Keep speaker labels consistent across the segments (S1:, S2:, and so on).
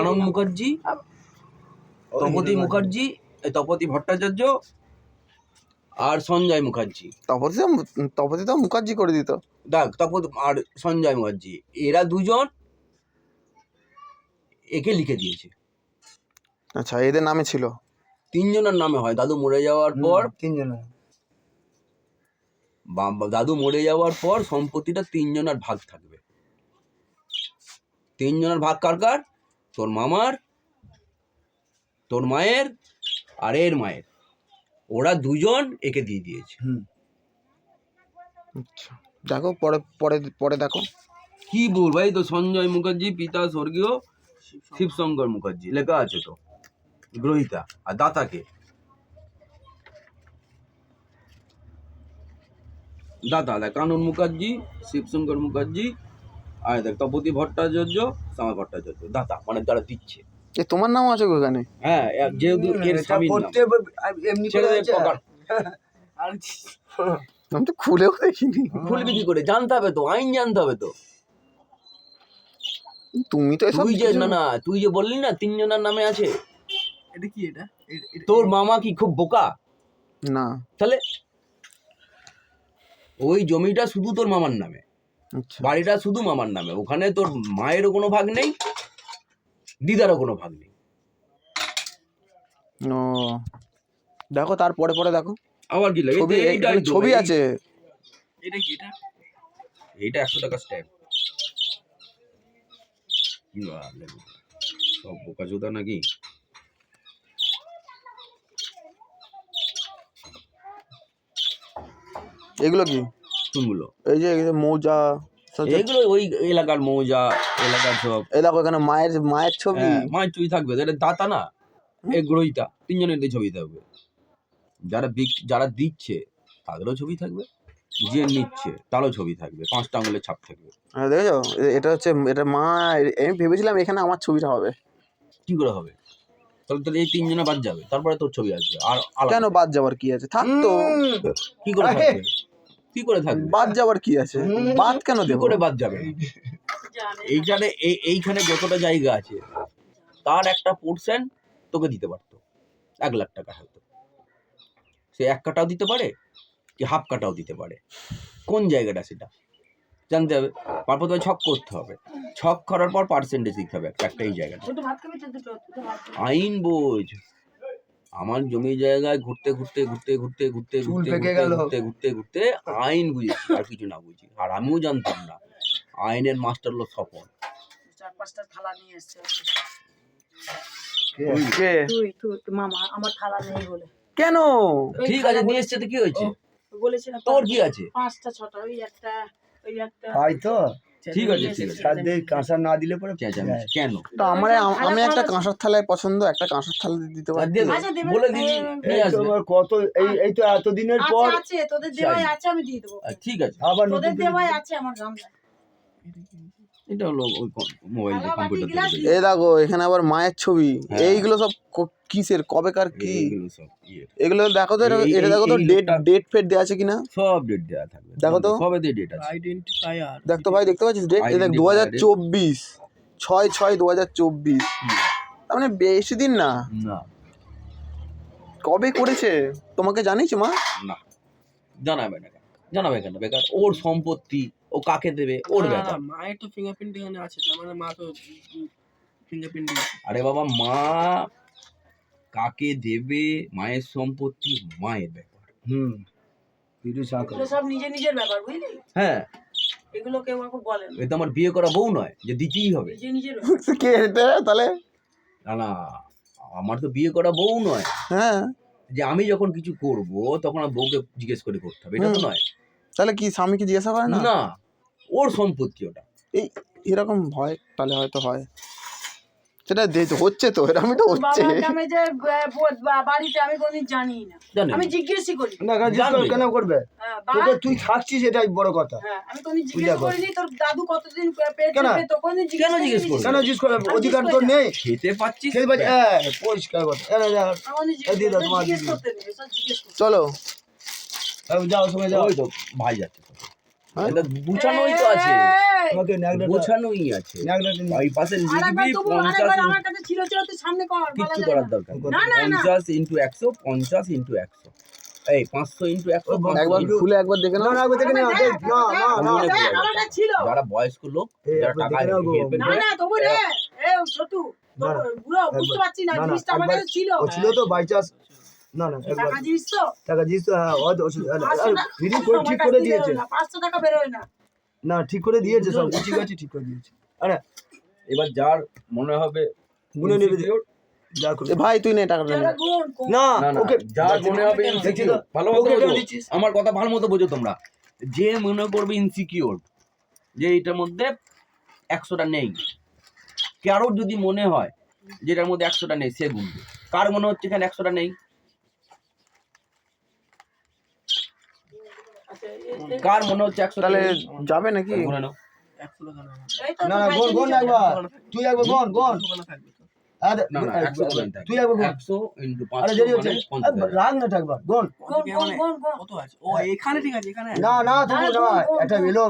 S1: আনন্দ মুখার্জি, তপতি ভট্টাচার্য আর সঞ্জয় মুখার্জি।
S2: তপতি তো মুখার্জি করে দিত।
S1: দেখ, তপতি আর সঞ্জয় মুখার্জি, এরা দুজন একে লিখে দিয়েছে।
S2: আচ্ছা, এদের নামে ছিল?
S1: তিনজনের নামে হয়। দাদু মরে যাওয়ার পর দাদু মরে যাওয়ার পর সম্পত্তিটা তিনজনের ভাগ থাকবে। তিনজনের ভাগ কার কার? তোর মামার, তোর মায়ের আর এর মায়ের। ওরা দুজন একে দিয়ে দিয়েছে।
S2: আচ্ছা, দেখো পরে পরে পরে দেখো
S1: কি বল ভাই, তো সঞ্জয় মুখার্জি পিতা স্বর্গীয় শিবশঙ্কর মুখার্জি লেখা আছে তো, গ্রহিতা। আর দাতাকে দাতা দেখ, আনন্দ মুখার্জি, শিবশঙ্কর মুখার্জি, আর দেখ তপতি ভট্টাচার্য, শ্যামা ভট্টাচার্য। দাতা মানে যারা দিচ্ছে।
S2: এ তোমার নাম আছে ওখানে?
S1: হ্যাঁ, যেহেতু এর স্বামীর নাম। ছেড়ে দে পকার।
S2: আমি তো খুলেও দেখিনি।
S1: খুলবি কি করে? জানতে হবে তো, আইন জানতে হবে তো।
S2: তুমি তো এসব
S1: তুই যে বললি না তিনজনের নামে আছে,
S3: এটা কি? এটা
S1: তোর মামা কি খুব বোকা?
S2: না।
S1: তাহলে ওই জমিটা শুধু তোর মামার নামে, বাড়িটা শুধু মামার নামে। ওখানে তোর মায়েরও কোনো ভাগ নেই, দিদারও কোনো ভাগ নেই।
S2: ও দেখো, তারপরে পরে দেখো
S1: আবার কি লাগে?
S2: ছবি আছে।
S3: এটা কি?
S1: এইটা 100 টাকা স্ট্যাম্প। সব বোকা চোদা নাকি?
S2: এগুলো কি?
S1: কোনগুলো?
S2: এই যে মৌজা,
S1: এগুলো ওই এলাকার মৌজা, এলাকার সব।
S2: এই দেখো এখানে মায়ের ছবি।
S1: মায়ের ছবি থাকবে। এটা দাতা না, এ গ্রহিতা, তিনজনের ছবি থাকবে। যারা দিচ্ছে তাদেরও ছবি থাকবে, যে নিচ্ছে তারও ছবি থাকবে, 5টা আঙুলের ছাপ থাকবে।
S2: হ্যাঁ দেখেছো, এটা হচ্ছে এটা মা। আমি ভেবেছিলাম এখানে আমার ছবিটা হবে।
S1: কি করে হবে? তাহলে এই তিনজনে বাদ যাবে, তারপরে তোর ছবি আসবে। আর
S2: কেন বাদ যাবার কি আছে? থাকতো।
S1: কি করে থাকবে? কি করে থাকবে?
S2: বাদ যাবার কি আছে? বাদ কেন দেব?
S1: করে বাদ যাবে? এইখানে যতটা জায়গা আছে তার একটা পোর্শন তোকে দিতে পারতো, 1 লাখ টাকা হয়তো। সে 1 কাটাও দিতে পারে, কি হাফ কাটাও দিতে পারে। কোন জায়গাটা সেটা জানতে হবে। তারপর তো ছক করতে হবে। ছক করার পর পার্সেন্টেজ দিতে হবে একটা এই জায়গাটা। আইন বোঝ। আমার জমি জায়গায় ঘুরতে আইন বুঝেছি, আর কিছু না বুঝি। আর আমিও জানতাম না আইনের মাস্টার হলো স্বপন।
S4: 4-5টা থালা নিয়ে এসেছে। মামা আমার থালা নেই বলে।
S2: কেন?
S1: ঠিক আছে, নিয়ে এসছে তো কি হয়েছে?
S4: বলেছে না
S1: তোর কি আছে?
S4: 5টা 6টা, ওই একটা
S5: তাই তো।
S1: ঠিক আছে,
S5: সাথে কাঁসা না দিলে পরে
S1: কেন?
S2: তো আমি একটা কাঁসার থালায় পছন্দ, একটা কাঁসার থালা দিতে পারি।
S1: বলে দিবি,
S5: কত এই তো এতদিনের পর
S4: আছে, তোদের দেওয়াই আছে, আমি দিয়ে দেবো।
S1: ঠিক আছে,
S5: আবার
S4: তোদের দেওয়াই আছে আমার গামলা।
S1: এটা হলো ওই মোবাইল কম্পিউটার।
S2: এই দেখো এখানে আবার মায়ের ছবি। এইগুলো সব কিসের, কবেকার কি? এগুলো দেখো তো, এটা দেখো তো ডেট ফেট দেওয়া আছে কিনা।
S1: সব ডেট দেওয়া থাকবে,
S2: দেখো তো।
S1: সবেতে ডেট আছে।
S3: আইডেন্টিফায়ার।
S2: দেখ তো ভাই, দেখতে পাচ্ছিস ডেট? এই দেখ 2024, 6/6/2024। তার মানে বেশি দিন না। কবে করেছে তোমাকে জানিস মা?
S1: না, জানাবে কেন বেকার? ওর সম্পত্তি, ও কাকে দেবে ওর ব্যাপার।
S3: মায়ের তো ফিঙ্গারপ্রিন্ট এখানে আছে, তার মানে মা তো ফিঙ্গারপ্রিন্ট।
S1: আরে বাবা, মা কাকে দেবে, মায়ের সম্পত্তি মায়ের ব্যাপার।
S4: সব নিজের ব্যাপার, বুঝলি?
S1: হ্যাঁ,
S4: এগুলো কেউ আমাকে বলে না।
S1: এটা আমার বিয়ে করা বউ নয় যে দিতেই হবে।
S4: নিজের
S2: কে এটা তাহলে?
S1: না, আমার তো বিয়ে করা বউ নয়।
S2: হ্যাঁ,
S1: যে আমি যখন কিছু করব তখন আমার বউকে জিজ্ঞেস করে করতে হবে, এটা তো নয়।
S2: তাহলে কি স্বামীকে জিজ্ঞাসা করে না?
S1: না, ওর সম্পত্তি ওটা।
S2: এরকম হয় তাহলে হয়তো হয়, সেটা হচ্ছে তো, এরকম তো হচ্ছে।
S4: আমি যে বাড়িতে আমি কোনদিন জানি না, আমি জিজ্ঞেসই করি
S5: না। কেন করবে? তুই থাকছিস, এটাই বড় কথা।
S4: আমি কোনদিন জিজ্ঞেস করিনি তোর দাদু কতদিন পেট চলবে, তো কোনদিন
S1: কেন জিজ্ঞেস করব?
S5: কেন জিজ্ঞেস করবে? অধিকার তোর নেই?
S1: খেতে পাচ্ছিস?
S5: পরিষ্কার কথা।
S2: চলো
S5: যাও, সময় যাও।
S1: ওই তো ভাই যাচ্ছে। এটা গুছানোই তো আছে,
S4: এই,
S5: তোমাকে ন্যাকড়াটা
S1: গোছানোই আছে।
S5: ন্যাকড়াটা নিয়ে-
S1: ওই পাশে
S4: আরেকবার
S1: লিখবি
S4: তবু
S1: 50
S4: আরেকবার আমার কাছে ছিল তুই সামনে কর, বলা
S1: কিচ্ছু
S4: যায়
S1: করার
S4: না।
S1: দরকার নেই।
S4: না, না, না।
S1: 50 ইন্টু 100, 50 ইন্টু 100, এই 500 ইন্টু 100,
S2: একবার খুলে একবার দেখে
S5: না
S2: নাও।
S5: না একবার দেখে নাও, দেখ, না না না
S1: মনে
S4: দেখ,
S1: পড়ে
S4: আমার
S1: যাবে।
S4: কাছে ছিল।
S1: যারা বয়স্ক লোক,
S5: এই
S1: যারা
S5: একবার
S1: টাকা
S5: দেখে নাও গো।
S1: হেরফের
S4: না
S1: করে,
S4: না তবু রে, এ ছোটু,
S5: না, না।
S4: বুড়ো বুঝতে পারছি না,
S5: না, না,
S4: জিনিসটা আমার
S5: একবার-
S4: কাছে ছিল।
S5: ও ছিল তো বাই চান্স, না না একবার
S4: টাকা জিনিস তো
S5: টাকা জিনিস তো, হ্যাঁ,
S4: 500 টাকা
S5: ভিডিও করে ঠিক করে দিয়েছে,
S4: 500 টাকা বেরোয় না।
S5: না ঠিক করে দিয়েছে, সব ঠিক আছে, ঠিক করে দিয়েছে। আরে
S1: এবার যার মনে হবে
S5: গুনে নেবে,
S1: insecure,
S5: যা করে।
S2: এ ভাই তুই নে টাকাটা নে।
S4: যারা গুণ, কোন-
S5: না
S1: না না,
S5: ওকে
S1: যার মনে হবে
S5: দেখছি তো,
S1: insecure, ভালো মতো
S5: ওকে কেন
S1: বোঝো,
S5: দিচ্ছিস?
S1: আমার কথা ভালো মতো বোঝো তোমরা, যে মনে করবে ইনসিকিউর যে এটার মধ্যে 100টা নেই, কারোর যদি মনে হয় যে এটার মধ্যে 100টা নেই, সে গুনবে। কার মনে হচ্ছে এখানে 100টা নেই?
S4: আচ্ছা,
S1: কার মনে হচ্ছে 100টা
S2: তাহলে
S1: নেই?
S2: যাবে নাকি?
S1: গুনে নাও।
S3: 100 টাকা না।
S4: এই তো
S5: না না
S4: তো
S5: গোন গোন
S4: ভাই
S5: একবার, তুই একবার গোন গোন,
S3: 200 টাকা থাকবে তো।
S5: আরে
S1: না না, 100 গুণ থাকে।
S5: তুই একবার গোন,
S1: 100 ইন্টু
S5: আরে
S1: 500
S5: দেরি হচ্ছে,
S1: মানে 50,000।
S5: রাগ না থাকবার গোন,
S4: গুণ, গুণ, গুণ, গুণ।
S3: কত আছে? ও এখানে ঠিক আছে, এখানে।
S5: না না তুমি
S4: না,
S5: না,
S4: গোন, গোন,
S5: এটা
S4: গোন।
S5: এলো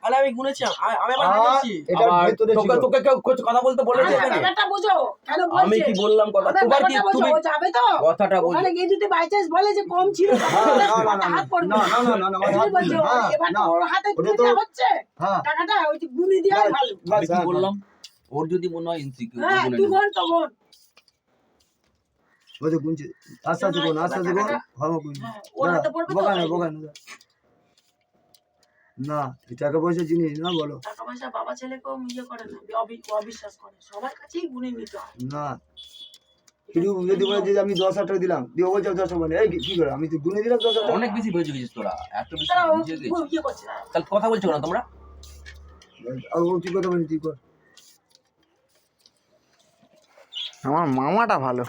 S3: আরে আমি গুনেছি, আমি আবার দেখেছি।
S5: এটা
S1: আবার
S5: ভেতরে ছিল,
S1: তোকে তোকে কেউ কিছু কথা বলতে বলেছে
S4: আরে
S1: এখানে?
S4: ব্যাপারটা বোঝো, কেন
S1: আমি
S4: বলছে?
S1: কি বললাম কথা?
S4: আরে
S1: তোমার কি
S4: ব্যাপারটা বোঝো,
S1: তুমি
S4: ও যাবে তো?
S1: কথাটা বোঝো?
S4: ওখানে গিয়ে যদি by chance বলে যে কম ছিল, তখন
S5: না, না, না,
S4: হাত পড়বে।
S5: না, না, না, না, না, আমার হাত
S4: এই বলছে,
S5: পড়বে, হ্যাঁ,
S4: এবার
S5: না,
S4: তো ওর হাতে
S5: ওটা
S4: গুনে
S5: তো-
S4: দেওয়া হচ্ছে
S5: হ্যাঁ,
S4: টাকাটা, ওই যে গুনে দেওয়াই ভালো।
S1: আমি কি বললাম? ওর যদি মনে হয় ইনসিকিউর,
S4: হ্যাঁ, তুই গুণ তো গুণ।
S5: ওই তো গুনছে, আস্তে আস্তে গোন, আস্তে আস্তে গোন, হবে গুন,
S4: হ্যাঁ, ওর হাতে পড়বে তো?
S5: বোকা না, বোকা না, না, এই টাকা পয়সা জিনিস না, বলো,
S4: টাকা পয়সা বাবা ছেলেকেও ইয়ে করে না, অবিশ্বাস করে, সবার কাছেই গুনে নিতে হয়।
S5: না, শুধু যদি বলে যে আমি 10,000 টাকা দিলাম, দিয়ে ও বলছে 10,000 মানে, এই কি করে, আমি তো গুনে দিলাম 10,000 টাকা,
S1: অনেক বেশি বুঝে গেছিস তোরা, এত বেশি
S4: তারা ও
S1: বুঝে গেছিস।
S4: ইয়ে করছে না।
S1: তাহলে কথা বলছো না তোমরা?
S5: আর ও তুই কথা বলি, তুই কর,
S2: আমার মামাটা ভালো।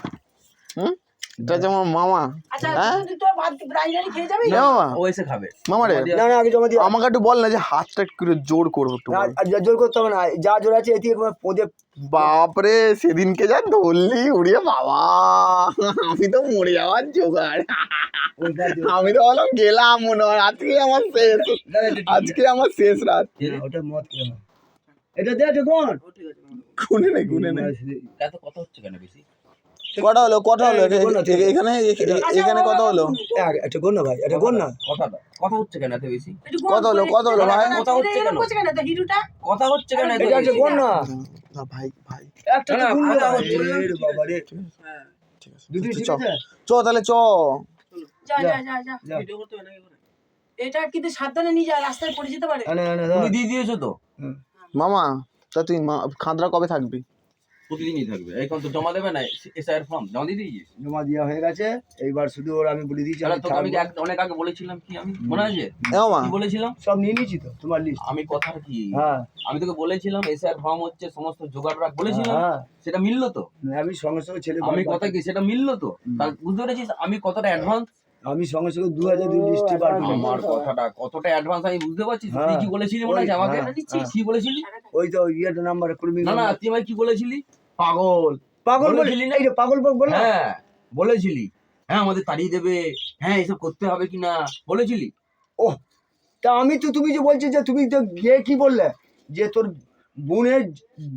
S2: এটা যে আমার মামা।
S4: আচ্ছা,
S2: হ্যাঁ?
S4: তুই তো বিরিয়ানি খেয়ে যাবি?
S2: না মামা,
S1: ও এসে খাবে।
S2: মামা রে,
S5: না না আগে জমা দিয়ে,
S2: আমাকে একটু বল না যে হাতটা একটু করে জোর করবো একটু
S5: না,
S2: বল।
S5: আর জোর করতে হবে না, যা জোর আছে এদিকে পদে,
S2: বাপরে সেদিনকে যা ধরলি উড়িয়ে বাবা, আমি তো মরে যাওয়ার জোগাড়। আমি তো বললাম গেলাম মনে হয় আজকে আমার শেষ, আজকে আমার শেষ রাত।
S5: ওটা মত কেন, এটা দে এটা গোন,
S3: ও ঠিক আছে।
S2: গুনে নে গুনে নে।
S1: এত কথা হচ্ছে কেন বেশি?
S2: কটা হলো কটা হলো এখানে এখানে কত হলো?
S5: এটা গোন না ভাই, এটা গোন না,
S1: কথা হচ্ছে কেন এত বেশি?
S4: একটু গুণ,
S2: কত হলো, কত হলো ভাই?
S1: কথা হচ্ছে কেন?
S4: এরকম করছে কেন? তো হিরুটা?
S1: কথা হচ্ছে কেন এত
S5: এটা
S1: বেশি?
S5: গোন না,
S2: না ভাই ভাই
S5: একটা
S1: না,
S5: তো গুন
S1: আধা
S5: না,
S1: হচ্ছে।
S5: এরে বাবা রে,
S3: হ্যাঁ,
S2: ঠিক আছে
S5: দুটো ঠিক
S2: চ
S5: আছে,
S2: চ তাহলে চ।
S4: যা যা যা যা।
S5: যা।
S3: ভিডিও করতে হবে নাকি করে?
S4: এটা কিন্তু সাবধানে নিয়ে যা, রাস্তায় পড়ে যেতে পারে।
S5: আনে আনে
S1: তুমি দিয়ে দিয়েছো তো?
S2: মামা তা তুই খাঁদরা কবে থাকবি?
S1: প্রতিদিনই থাকবে। এখন তো জমা দেবে না এসআইআর ফর্ম জমা দিয়ে দিয়েছিস?
S5: জমা দেওয়া হয়ে গেছে, এইবার শুধু ওর আমি বলে দিয়েছি,
S1: তাহলে
S5: আমি
S1: তোকে আমি
S5: থাকবো।
S1: অনেক আগে বলেছিলাম কি, আমি মনে আছে
S2: এ মামা
S1: কি বলেছিলাম?
S5: সব নিয়ে নিয়েছি তো তোমার লিস্ট,
S1: আমি কথা কি,
S5: হ্যাঁ
S1: আমি তোকে বলেছিলাম এসআইআর ফর্ম হচ্ছে সমস্ত জোগাড় রাখ বলেছিলাম,
S5: হ্যাঁ,
S1: সেটা মিললো তো?
S5: আমি সঙ্গে সঙ্গে ছেলে
S1: আমি কথা কি সেটা মিললো তো? তাহলে বুঝতে পেরেছিস আমি কতটা অ্যাডভান্স?
S5: আমি সঙ্গে সঙ্গে 2002 লিস্টে বার করে
S1: আমার কথাটা কতটা অ্যাডভান্স আমি বুঝতে পারছিস? তুই
S5: হ্যাঁ।
S1: কি বলেছিলি মনে আছে আমাকে?
S5: হ্যাঁ।
S1: কি বলেছিলি?
S5: ওই তো ইয়েটা নাম্বার কর্মী,
S1: না না, তুই আমায় কি বলেছিলি? পাগল
S5: পাগল বলে,
S1: বলেছিলি না?
S5: এই যে পাগল বল না,
S1: হ্যাঁ বলেছিলি, হ্যাঁ আমাদের তাড়িয়ে দেবে, হ্যাঁ এসব করতে হবে কিনা বলেছিলি।
S5: তা আমি তো, তুমি যে বলছো যে তুমি তো গিয়ে কি বললে যে তোর বোনের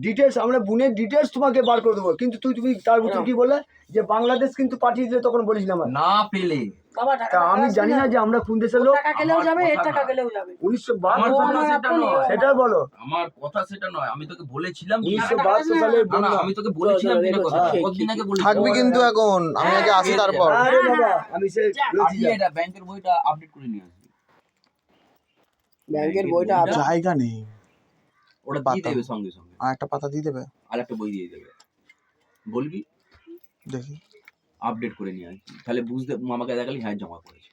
S5: ডিটেলস, আমরা বোনের ডিটেলস তোমাকে বার করে দেবো, কিন্তু তুমি তার ভিতরে কি বললে যে বাংলাদেশ কিন্তু পাঠিয়ে দিলে, তখন বলেছিলাম আমার,
S1: না পেলে
S4: বাবা টাকা
S5: তা আমি জানি না যে আমরা কোন দেশের লোক,
S4: টাকা গেলেও যাবে, এর
S1: আমার
S4: টাকা
S1: কথা
S4: গেলেও যাবে।
S5: 1972
S1: আমার
S5: সালে,
S1: কথা সেটা নয়,
S5: সেটাই বলো,
S1: আমার কথা সেটা নয়, আমি তোকে বলেছিলাম কি?
S5: 1972 সালে
S1: না না, আমি তোকে বলেছিলাম কিনা কথা, কতদিন আগে বলেছিলাম।
S2: থাকবি কিন্তু এখন, আমি আগে আসি তারপর।
S5: আরে বাবা আমি সে বলেছি
S1: আজকে এটা ব্যাংকের বইটা আপডেট করে নিয়ে আসবি।
S3: ব্যাংকের বইটা
S2: জায়গা নেই,
S1: ওটা দিয়ে দেবে সঙ্গে সঙ্গে,
S2: আর একটা পাতা দিয়ে দেবে
S1: আর একটা বই দিয়ে দেবে, বলবি
S2: দেখি।
S1: আপডেট করে নিয়ে আসবি, তাহলে বুঝতে মামাকে দেখালি হ্যাঁ জমা করেছে।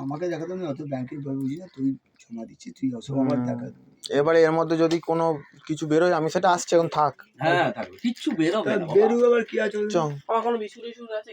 S5: আমাকে দেখাতে আমি অত ব্যাংকের বই বুঝি না, তুই জমা দিচ্ছি, তুই অসব আমার দেখা,
S2: এবারে এর মধ্যে যদি কোনো কিছু বেরোয়, আমি সেটা আসছে এখন থাক।
S1: হ্যাঁ থাকবে, কিচ্ছু বেরোবে না বাবা।
S5: বেরু আবার কি আছে,
S2: চ
S3: আমার কোনো বিস্কুট আছে